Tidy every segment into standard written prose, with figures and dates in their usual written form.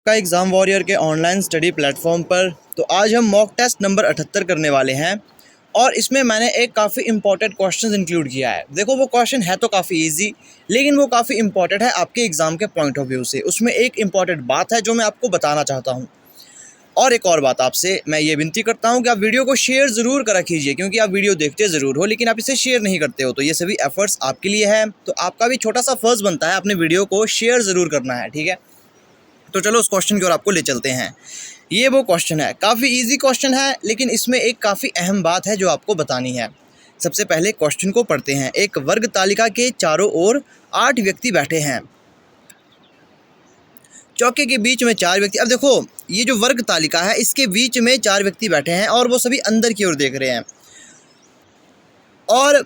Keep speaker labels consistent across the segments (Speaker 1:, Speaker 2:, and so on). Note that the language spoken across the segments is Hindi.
Speaker 1: पक्का एग्ज़ाम वॉरियर के ऑनलाइन स्टडी प्लेटफॉर्म पर। तो आज हम मॉक टेस्ट नंबर 78 करने वाले हैं और इसमें मैंने एक काफ़ी इंपॉर्टेंट क्वेश्चन इंक्लूड किया है। देखो वो क्वेश्चन है तो काफ़ी इजी, लेकिन वो काफ़ी इंपॉर्टेंट है आपके एग्ज़ाम के पॉइंट ऑफ व्यू से। उसमें एक इंपॉर्टेंट बात है जो मैं आपको बताना चाहता हूँ। और एक और बात आपसे मैं ये विनती करता हूँ कि आप वीडियो को शेयर ज़रूर करा कीजिए, क्योंकि आप वीडियो देखते ज़रूर हो लेकिन आप इसे शेयर नहीं करते हो। तो ये सभी एफर्ट्स आपके लिए है, तो आपका भी छोटा सा फ़र्ज़ बनता है अपने वीडियो को शेयर ज़रूर करना है, ठीक है। तो चलो उस क्वेश्चन की ओर आपको ले चलते हैं। ये वो क्वेश्चन है, काफ़ी इजी क्वेश्चन है, लेकिन इसमें एक काफ़ी अहम बात है जो आपको बतानी है। सबसे पहले क्वेश्चन को पढ़ते हैं। एक वर्ग तालिका के चारों ओर 8 व्यक्ति बैठे हैं। चौके के बीच में 4 व्यक्ति। अब देखो ये जो वर्ग तालिका है इसके बीच में 4 व्यक्ति बैठे हैं और वो सभी अंदर की ओर देख रहे हैं, और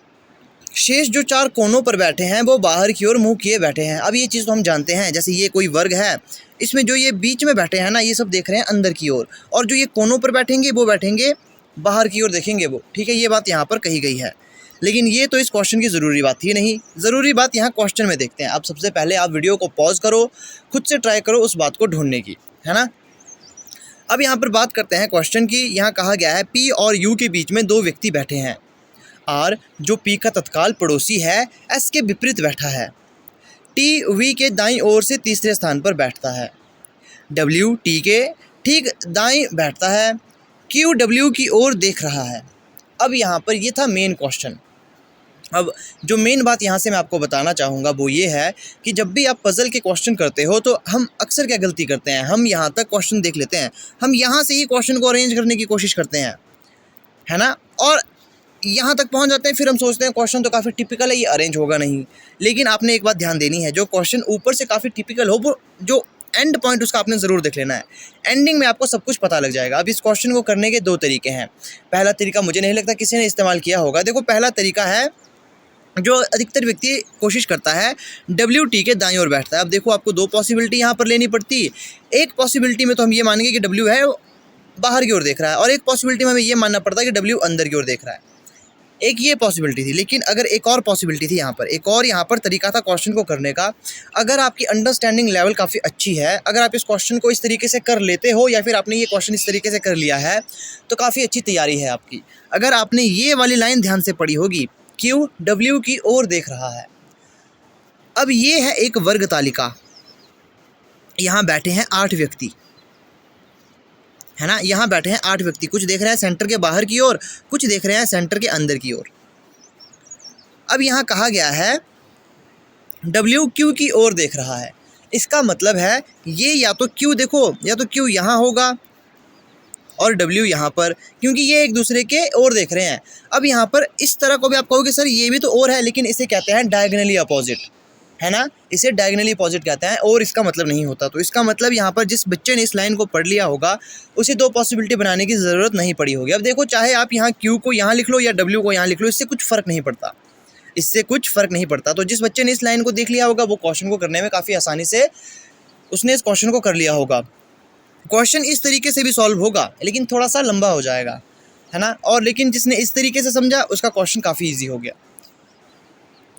Speaker 1: शेष जो 4 कोनों पर बैठे हैं वो बाहर की ओर मुंह किए बैठे हैं। अब ये चीज़ तो हम जानते हैं, जैसे ये कोई वर्ग है, इसमें जो ये बीच में बैठे हैं ना, ये सब देख रहे हैं अंदर की ओर, और जो ये कोनों पर बैठेंगे वो बैठेंगे बाहर की ओर देखेंगे वो, ठीक है। ये बात यहाँ पर कही गई है, लेकिन ये तो इस क्वेश्चन की ज़रूरी बात थी नहीं। ज़रूरी बात यहाँ क्वेश्चन में देखते हैं। अब सबसे पहले आप वीडियो को पॉज करो, खुद से ट्राई करो उस बात को ढूंढने की, है ना। अब यहाँ पर बात करते हैं क्वेश्चन की। यहाँ कहा गया है पी और यू के बीच में 2 व्यक्ति बैठे हैं। आर जो पी का तत्काल पड़ोसी है एस के विपरीत बैठा है। टी वी के दाईं ओर से तीसरे स्थान पर बैठता है। डब्ल्यू टी के ठीक दाईं बैठता है। क्यू डब्ल्यू की ओर देख रहा है। अब यहाँ पर ये था मेन क्वेश्चन। अब जो मेन बात यहाँ से मैं आपको बताना चाहूँगा वो ये है कि जब भी आप पज़ल के क्वेश्चन करते हो तो हम अक्सर क्या गलती करते हैं, हम यहाँ तक क्वेश्चन देख लेते हैं, हम यहाँ से ही क्वेश्चन को अरेंज करने की कोशिश करते हैं, है ना। और यहाँ तक पहुँच जाते हैं, फिर हम सोचते हैं क्वेश्चन तो काफ़ी टिपिकल है, ये अरेंज होगा नहीं। लेकिन आपने एक बात ध्यान देनी है, जो क्वेश्चन ऊपर से काफ़ी टिपिकल हो वो जो एंड पॉइंट उसका आपने ज़रूर देख लेना है। एंडिंग में आपको सब कुछ पता लग जाएगा। अब इस क्वेश्चन को करने के 2 तरीके हैं। पहला तरीका मुझे नहीं लगता किसी ने इस्तेमाल किया होगा। देखो पहला तरीका है जो अधिकतर व्यक्ति कोशिश करता है, डब्ल्यू टी के दाईं ओर बैठता है। अब देखो आपको 2 पॉसिबिलिटी यहाँ पर लेनी पड़ती। एक पॉसिबिलिटी में तो हम ये मानेंगे कि डब्ल्यू है बाहर की ओर देख रहा है, और एक पॉसिबिलिटी में हमें ये मानना पड़ता है कि डब्ल्यू अंदर की ओर देख रहा है। एक ये पॉसिबिलिटी थी, लेकिन अगर एक और पॉसिबिलिटी थी यहाँ पर, एक और यहाँ पर तरीका था क्वेश्चन को करने का। अगर आपकी अंडरस्टैंडिंग लेवल काफ़ी अच्छी है, अगर आप इस क्वेश्चन को इस तरीके से कर लेते हो, या फिर आपने ये क्वेश्चन इस तरीके से कर लिया है, तो काफ़ी अच्छी तैयारी है आपकी। अगर आपने ये वाली लाइन ध्यान से पढ़ी होगी, क्यू डब्ल्यू की ओर देख रहा है। अब ये है एक वर्ग तालिका, यहाँ बैठे हैं 8 व्यक्ति, है ना। यहाँ बैठे हैं 8 व्यक्ति, कुछ देख रहे हैं सेंटर के बाहर की ओर, कुछ देख रहे हैं सेंटर के अंदर की ओर। अब यहाँ कहा गया है डब्ल्यू क्यू की ओर देख रहा है। इसका मतलब है ये या तो क्यू, देखो या तो क्यू यहाँ होगा और डब्ल्यू यहाँ पर, क्योंकि ये एक दूसरे के ओर देख रहे हैं। अब यहाँ पर इस तरह को भी आप कहोगे सर ये भी तो और है, लेकिन इसे कहते हैं डायगोनली अपोजिट, है ना। इसे डायगोनली अपोजिट कहते हैं, और इसका मतलब नहीं होता। तो इसका मतलब यहाँ पर जिस बच्चे ने इस लाइन को पढ़ लिया होगा उसे 2 पॉसिबिलिटी बनाने की ज़रूरत नहीं पड़ी होगी। अब देखो चाहे आप यहाँ क्यू को यहाँ लिख लो या डब्ल्यू को यहाँ लिख लो, इससे कुछ फ़र्क नहीं पड़ता, इससे कुछ फ़र्क नहीं पड़ता। तो जिस बच्चे ने इस लाइन को देख लिया होगा वो क्वेश्चन को करने में काफ़ी आसानी से उसने इस क्वेश्चन को कर लिया होगा। क्वेश्चन इस तरीके से भी सॉल्व होगा, लेकिन थोड़ा सा लंबा हो जाएगा, है ना। और लेकिन जिसने इस तरीके से समझा उसका क्वेश्चन काफ़ी ईजी हो गया।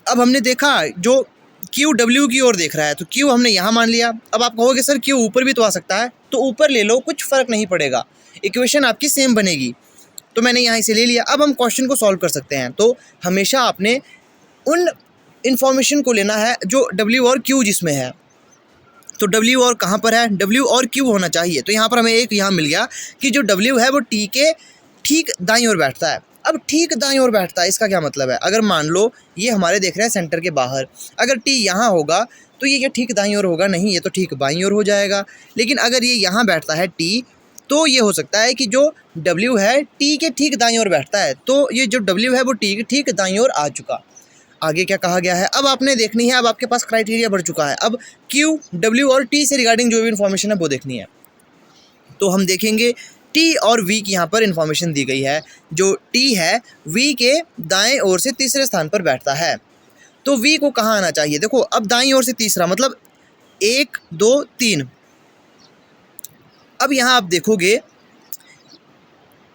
Speaker 1: अब हमने देखा जो क्यू डब्ल्यू की ओर देख रहा है, तो क्यू हमने यहाँ मान लिया। अब आप कहोगे सर क्यू ऊपर भी तो आ सकता है, तो ऊपर ले लो, कुछ फ़र्क नहीं पड़ेगा, इक्वेशन आपकी सेम बनेगी। तो मैंने यहाँ इसे ले लिया। अब हम क्वेश्चन को सॉल्व कर सकते हैं। तो हमेशा आपने उन इन्फॉर्मेशन को लेना है जो डब्ल्यू और क्यू जिसमें है। तो डब्ल्यू और कहाँ पर है, डब्ल्यू और क्यू होना चाहिए। तो यहाँ पर हमें एक यहाँ मिल गया कि जो डब्ल्यू है वो टी के ठीक दाईं ओर बैठता है। अब ठीक दाईं ओर बैठता है, इसका क्या मतलब है। अगर मान लो ये हमारे देख रहे हैं सेंटर के बाहर, अगर टी यहाँ होगा तो ये क्या ठीक दाईं ओर होगा, नहीं, ये तो ठीक बाईं ओर हो जाएगा। लेकिन अगर ये यहाँ बैठता है टी, तो ये हो सकता है कि जो डब्ल्यू है टी के ठीक दाईं ओर बैठता है, तो ये जो डब्ल्यू है वो टी के ठीक दाईं ओर आ चुका। आगे क्या कहा गया है अब आपने देखनी है। अब आपके पास क्राइटेरिया बढ़ चुका है। अब क्यू डब्ल्यू और टी से रिगार्डिंग जो भी इन्फॉर्मेशन है वो देखनी है। तो हम देखेंगे टी और वी की यहाँ पर इन्फॉर्मेशन दी गई है। जो टी है वी के दाएं ओर से तीसरे स्थान पर बैठता है, तो वी को कहाँ आना चाहिए। देखो अब दाईं ओर से तीसरा मतलब 1 2 3। अब यहाँ आप देखोगे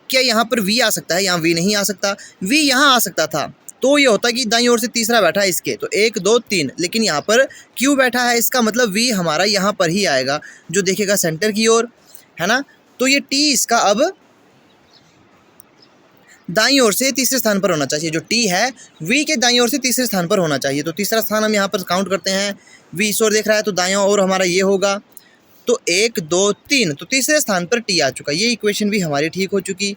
Speaker 1: क्या यहाँ पर वी आ सकता है, यहाँ वी नहीं आ सकता। वी यहाँ आ सकता था, तो ये होता कि दाईं ओर से तीसरा बैठा है इसके, तो 1 2 3, लेकिन यहाँ पर Q बैठा है, इसका मतलब V हमारा यहाँ पर ही आएगा जो देखेगा सेंटर की ओर, है ना। तो ये T इसका अब दाईं ओर से तीसरे स्थान पर होना चाहिए। जो T है V के दाईं ओर से तीसरे स्थान पर होना चाहिए। तो तीसरा स्थान हम यहाँ पर काउंट करते हैं, V इस ओर देख रहा है तो दाईं ओर हमारा ये होगा। तो 1 2 3, तो तीसरे स्थान पर T आ चुका। ये इक्वेशन भी हमारी ठीक हो चुकी,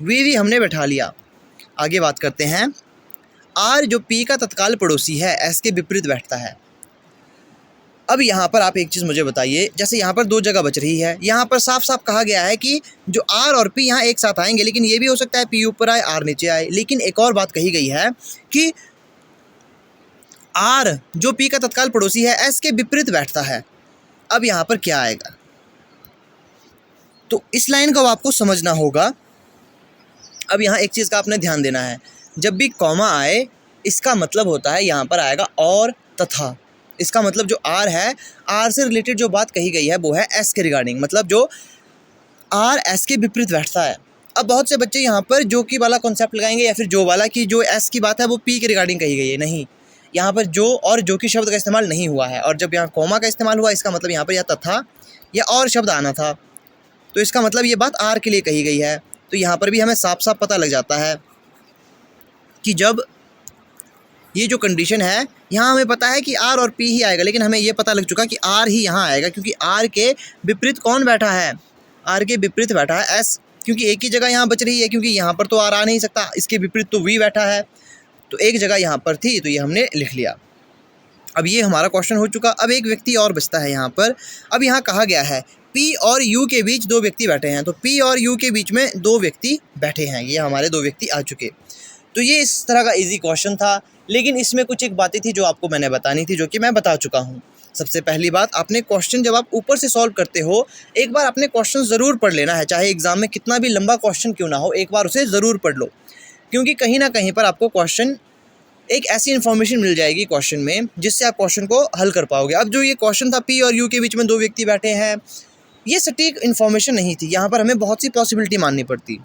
Speaker 1: V भी हमने बैठा लिया। आगे बात करते हैं, R जो P का तत्काल पड़ोसी है S के विपरीत बैठता है। अब यहाँ पर आप एक चीज़ मुझे बताइए, जैसे यहाँ पर 2 जगह बच रही है, यहाँ पर साफ साफ कहा गया है कि जो R और P यहाँ एक साथ आएंगे, लेकिन ये भी हो सकता है P ऊपर आए R नीचे आए। लेकिन एक और बात कही गई है कि R जो P का तत्काल पड़ोसी है S के विपरीत बैठता है। अब यहाँ पर क्या आएगा, तो इस लाइन को आपको समझना होगा। अब यहाँ एक चीज़ का आपने ध्यान देना है, जब भी कॉमा आए इसका मतलब होता है यहाँ पर आएगा और तथा। इसका मतलब जो R है, R से रिलेटेड जो बात कही गई है वो है S के रिगार्डिंग, मतलब जो R S के विपरीत बैठता है। अब बहुत से बच्चे यहाँ पर जो की वाला कॉन्सेप्ट लगाएंगे या फिर जो वाला कि जो S की बात है वो P के रिगार्डिंग कही गई है। नहीं, यहाँ पर जो और जो की शब्द का इस्तेमाल नहीं हुआ है, और जब यहाँ कॉमा का इस्तेमाल हुआ इसका मतलब यहाँ पर या तथा या और शब्द आना था, तो इसका मतलब ये बात R के लिए कही गई है। तो यहाँ पर भी हमें साफ साफ पता लग जाता है कि जब ये जो कंडीशन है, यहाँ हमें पता है कि R और P ही आएगा, लेकिन हमें ये पता लग चुका कि R ही यहाँ आएगा, क्योंकि R के विपरीत कौन बैठा है, R के विपरीत बैठा है S, क्योंकि एक ही जगह यहाँ बच रही है, क्योंकि यहाँ पर तो R आ नहीं सकता, इसके विपरीत तो V बैठा है, तो एक जगह यहाँ पर थी, तो ये हमने लिख लिया। अब ये हमारा क्वेश्चन हो चुका। अब एक व्यक्ति और बचता है यहाँ पर। अब यहाँ कहा गया है P और U के बीच 2 व्यक्ति बैठे हैं, तो P और U के बीच में 2 व्यक्ति बैठे हैं, ये हमारे 2 व्यक्ति आ चुके। तो ये इस तरह का इजी क्वेश्चन था, लेकिन इसमें कुछ एक बातें थी जो आपको मैंने बतानी थी, जो कि मैं बता चुका हूँ। सबसे पहली बात, आपने क्वेश्चन जब आप ऊपर से सॉल्व करते हो, एक बार आपने क्वेश्चन ज़रूर पढ़ लेना है, चाहे एग्जाम में कितना भी लंबा क्वेश्चन क्यों ना हो, एक बार उसे ज़रूर पढ़ लो, क्योंकि कहीं ना कहीं पर आपको क्वेश्चन एक ऐसी इन्फॉर्मेशन मिल जाएगी क्वेश्चन में जिससे आप क्वेश्चन को हल कर पाओगे। अब जो ये क्वेश्चन था P और U के बीच में 2 व्यक्ति बैठे हैं, ये सटीक इन्फॉर्मेशन नहीं थी, यहाँ पर हमें बहुत सी पॉसिबिलिटी माननी पड़ती।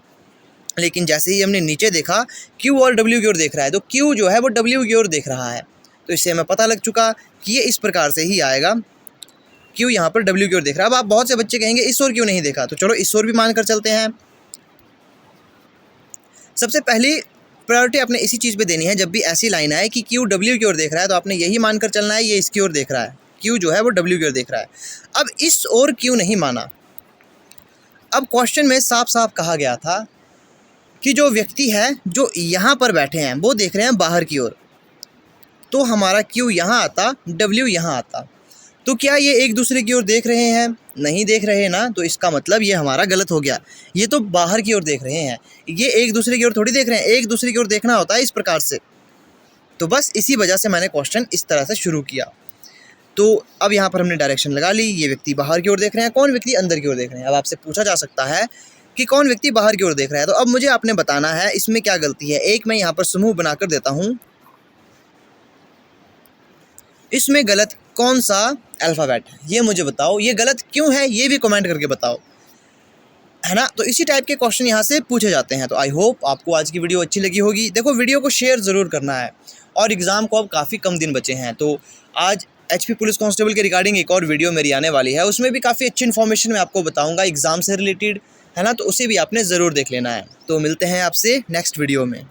Speaker 1: लेकिन जैसे ही हमने नीचे देखा Q और W की ओर देख रहा है, तो Q जो है वो W की ओर देख रहा है, तो इससे हमें पता लग चुका कि ये इस प्रकार से ही आएगा। Q यहाँ पर W की ओर देख रहा है। अब आप बहुत से बच्चे कहेंगे इस ओर क्यों नहीं देखा, तो चलो इस ओर भी मान कर चलते हैं। सबसे पहली प्रायोरिटी आपने इसी चीज़ पे देनी है, जब भी ऐसी लाइन आए कि Q W की ओर देख रहा है, तो आपने यही मानकर चलना है ये इसकी ओर देख रहा है, Q जो है वो W की ओर देख रहा है। अब इस ओर क्यों नहीं माना, अब क्वेश्चन में साफ साफ कहा गया था कि जो व्यक्ति है जो यहाँ पर बैठे हैं वो देख रहे हैं बाहर की ओर, तो हमारा Q यहाँ आता, W यहाँ आता। तो क्या ये एक दूसरे की ओर देख रहे हैं, नहीं देख रहे ना, तो इसका मतलब ये हमारा गलत हो गया। ये तो बाहर की ओर देख रहे हैं, ये एक दूसरे की ओर थोड़ी देख रहे हैं, एक दूसरे की ओर देखना होता है इस प्रकार से। तो बस इसी वजह से मैंने क्वेश्चन इस तरह से शुरू किया। तो अब यहाँ पर हमने डायरेक्शन लगा ली, ये व्यक्ति बाहर की ओर देख रहे हैं, कौन व्यक्ति अंदर की ओर देख रहे हैं। अब आपसे पूछा जा सकता है कि कौन व्यक्ति बाहर की ओर देख रहा है, तो अब मुझे आपने बताना है इसमें क्या गलती है। एक मैं यहाँ पर समूह बनाकर देता हूँ, इसमें गलत कौन सा अल्फ़ाबेट है ये मुझे बताओ, ये गलत क्यों है ये भी कमेंट करके बताओ, है ना। तो इसी टाइप के क्वेश्चन यहाँ से पूछे जाते हैं। तो आई होप आपको आज की वीडियो अच्छी लगी होगी। देखो वीडियो को शेयर ज़रूर करना है, और एग्ज़ाम को अब काफ़ी कम दिन बचे हैं, तो आज HP पुलिस कांस्टेबल के रिगार्डिंग एक और वीडियो मेरी आने वाली है, उसमें भी काफ़ी अच्छी इन्फॉर्मेशन मैं आपको बताऊँगा एग्ज़ाम से रिलेटेड, है ना, तो उसे भी आपने ज़रूर देख लेना है। तो मिलते हैं आपसे नेक्स्ट वीडियो में।